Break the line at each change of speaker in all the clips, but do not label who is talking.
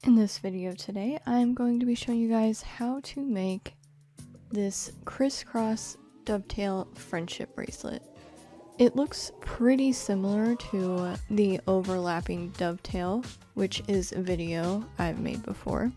In this video today, I'm going to be showing you guys how to make this crisscross dovetail friendship bracelet. It looks pretty similar to the overlapping dovetail, which is a video I've made before,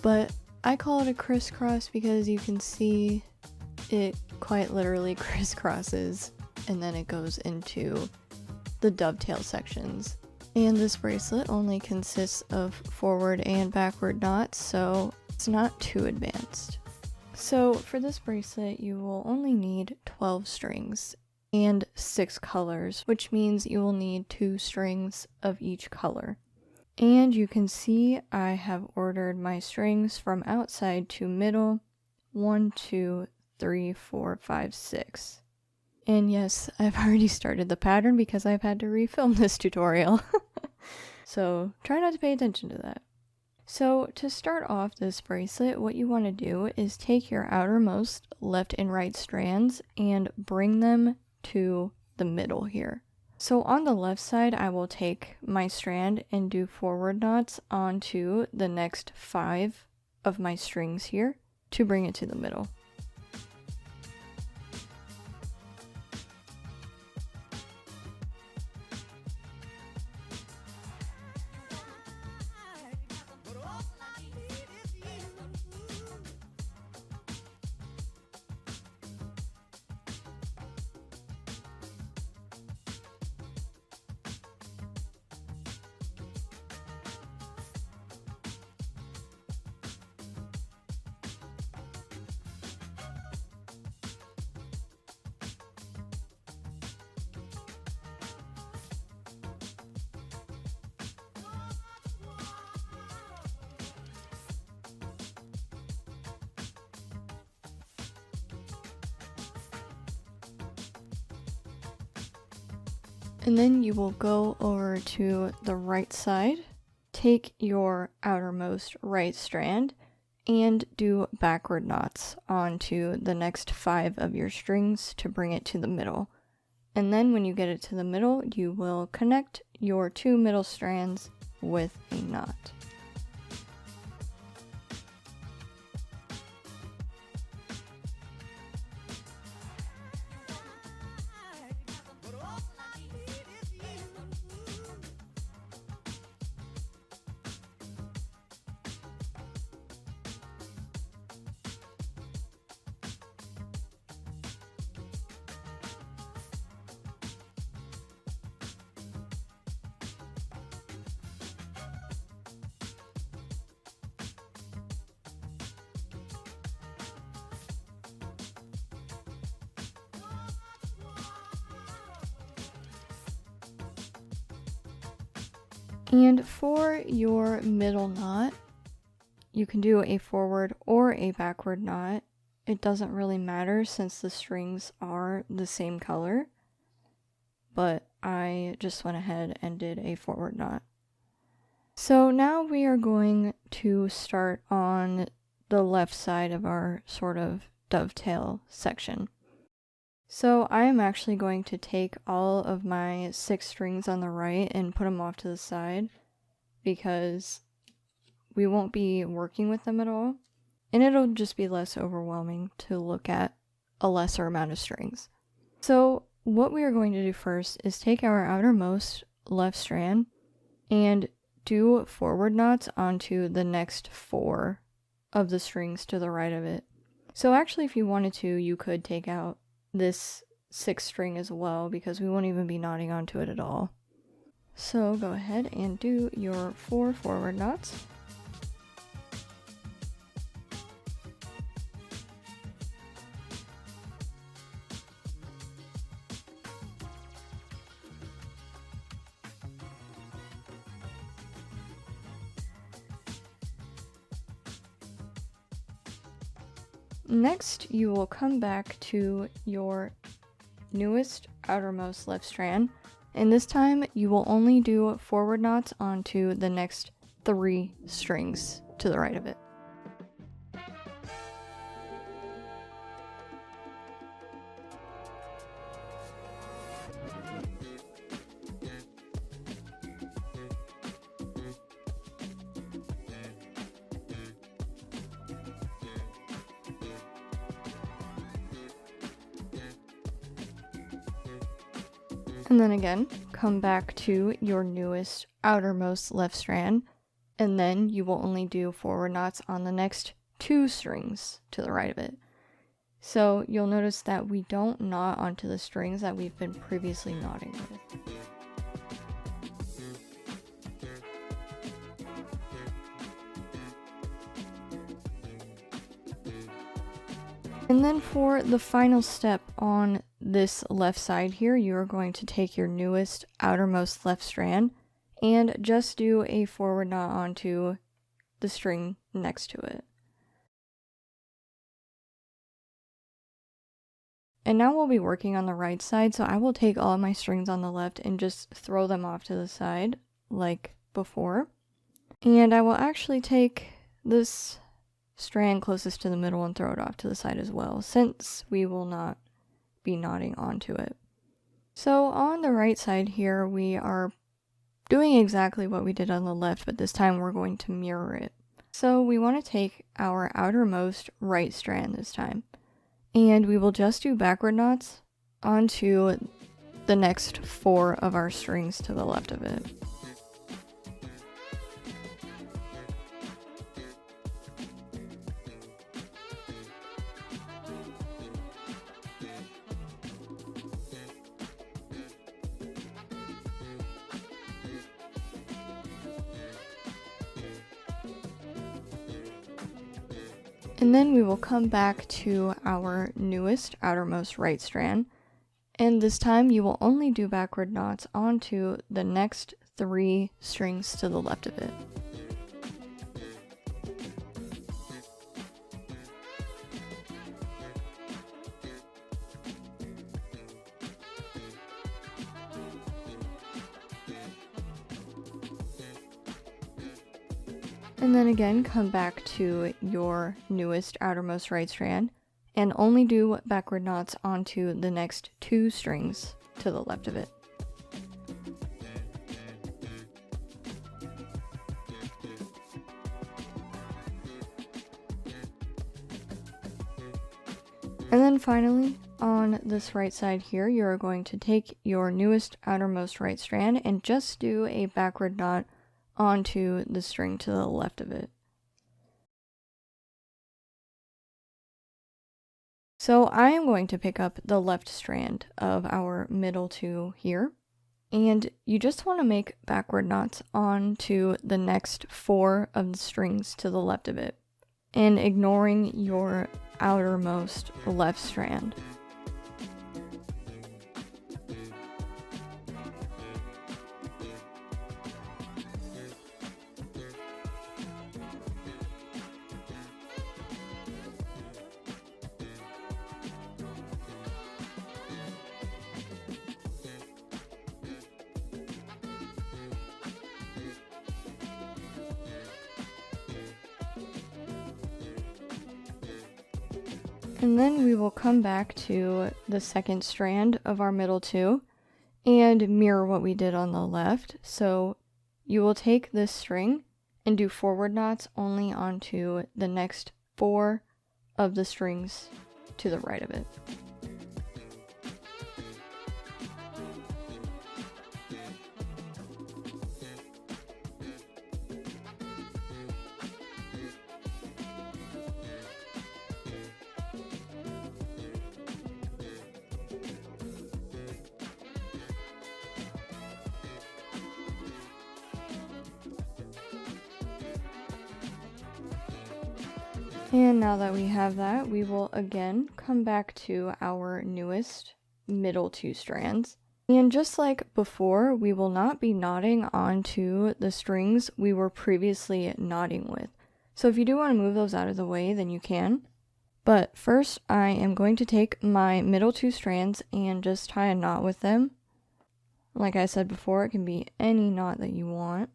but I call it a crisscross because you can see it quite literally crisscrosses and then it goes into the dovetail sections. And this bracelet only consists of forward and backward knots, so it's not too advanced. So for this bracelet, you will only need 12 strings and 6 colors, which means you will need 2 strings of each color. And you can see I have ordered my strings from outside to middle, 1, 2, 3, 4, 5, 6. And yes, I've already started the pattern because I've had to refilm this tutorial. So try not to pay attention to that. So to start off this bracelet, what you want to do is take your outermost left and right strands and bring them to the middle here. So on the left side, I will take my strand and do forward knots onto the next 5 of my strings here to bring it to the middle. And then you will go over to the right side, take your outermost right strand, and do backward knots onto the next 5 of your strings to bring it to the middle. And then when you get it to the middle, you will connect your 2 middle strands with a knot. And for your middle knot, you can do a forward or a backward knot. It doesn't really matter since the strings are the same color, but I just went ahead and did a forward knot. So now we are going to start on the left side of our sort of dovetail section. So I am actually going to take all of my 6 strings on the right and put them off to the side because we won't be working with them at all, and it'll just be less overwhelming to look at a lesser amount of strings. So what we are going to do first is take our outermost left strand and do forward knots onto the next 4 of the strings to the right of it. So actually, if you wanted to, you could take out this 6th string as well because we won't even be knotting onto it at all. So go ahead and do your 4 forward knots. Next, you will come back to your newest outermost left strand, and this time you will only do forward knots onto the next 3 strings to the right of it. And then again, come back to your newest outermost left strand, and then you will only do forward knots on the next 2 strings to the right of it. So you'll notice that we don't knot onto the strings that we've been previously knotting with. And then for the final step on this left side here, you are going to take your newest outermost left strand and just do a forward knot onto the string next to it. And now we'll be working on the right side, so I will take all of my strings on the left and just throw them off to the side like before. And I will actually take this strand closest to the middle and throw it off to the side as well, since we will not be knotting onto it. So on the right side here, we are doing exactly what we did on the left, but this time we're going to mirror it. So we want to take our outermost right strand this time, and we will just do backward knots onto the next 4 of our strings to the left of it. And then we will come back to our newest outermost right strand, and this time you will only do backward knots onto the next 3 strings to the left of it. And then again, come back to your newest outermost right strand and only do backward knots onto the next 2 strings to the left of it. And then finally, on this right side here, you're going to take your newest outermost right strand and just do a backward knot onto the string to the left of it. So I am going to pick up the left strand of our middle 2 here, and you just want to make backward knots onto the next 4 of the strings to the left of it, and ignoring your outermost left strand. And then we will come back to the second strand of our middle 2 and mirror what we did on the left. So you will take this string and do forward knots only onto the next 4 of the strings to the right of it. And now that we have that, we will again come back to our newest middle 2 strands. And just like before, we will not be knotting onto the strings we were previously knotting with. So if you do want to move those out of the way, then you can. But first, I am going to take my middle 2 strands and just tie a knot with them. Like I said before, it can be any knot that you want.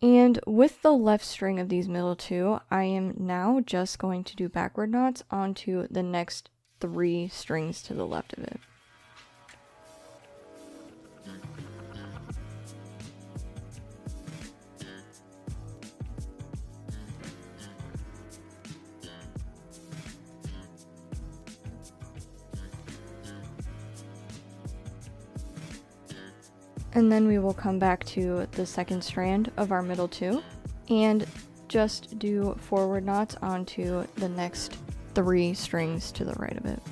And with the left string of these middle 2, I am now just going to do backward knots onto the next 3 strings to the left of it. And then we will come back to the second strand of our middle two and just do forward knots onto the next 3 strings to the right of it.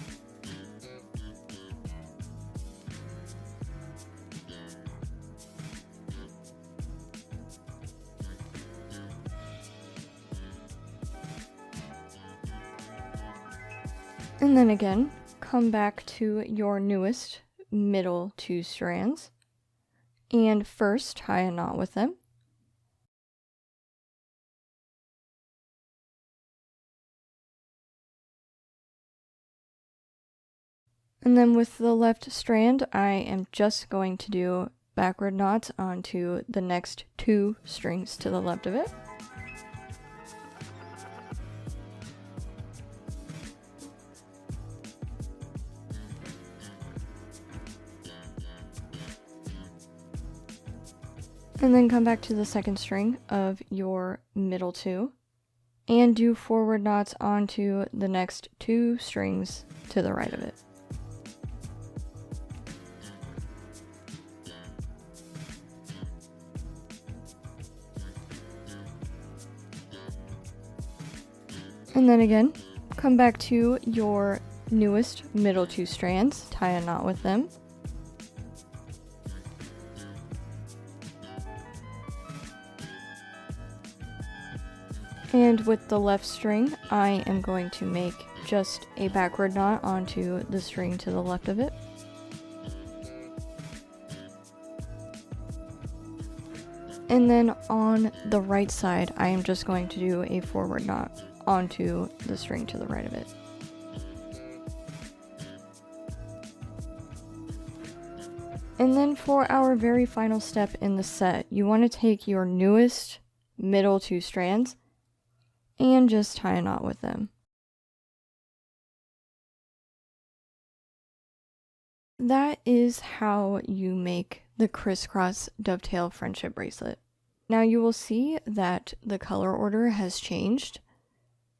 And then again, come back to your newest middle 2 strands and first tie a knot with them. And then with the left strand, I am just going to do backward knots onto the next 2 strings to the left of it. And then come back to the second string of your middle 2 and do forward knots onto the next 2 strings to the right of it. And then again, come back to your newest middle 2 strands, tie a knot with them. And with the left string, I am going to make just a backward knot onto the string to the left of it. And then on the right side, I am just going to do a forward knot onto the string to the right of it. And then for our very final step in the set, you want to take your newest middle 2 strands and just tie a knot with them. That is how you make the crisscross dovetail friendship bracelet. Now you will see that the color order has changed,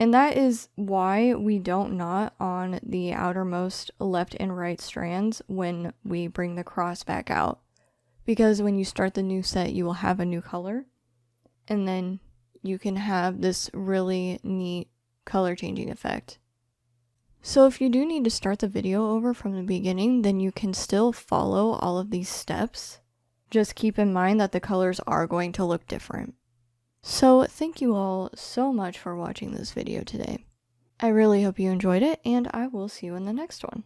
and that is why we don't knot on the outermost left and right strands when we bring the cross back out. Because when you start the new set, you will have a new color, and then you can have this really neat color changing effect. So if you do need to start the video over from the beginning, then you can still follow all of these steps. Just keep in mind that the colors are going to look different. So thank you all so much for watching this video today. I really hope you enjoyed it, and I will see you in the next one.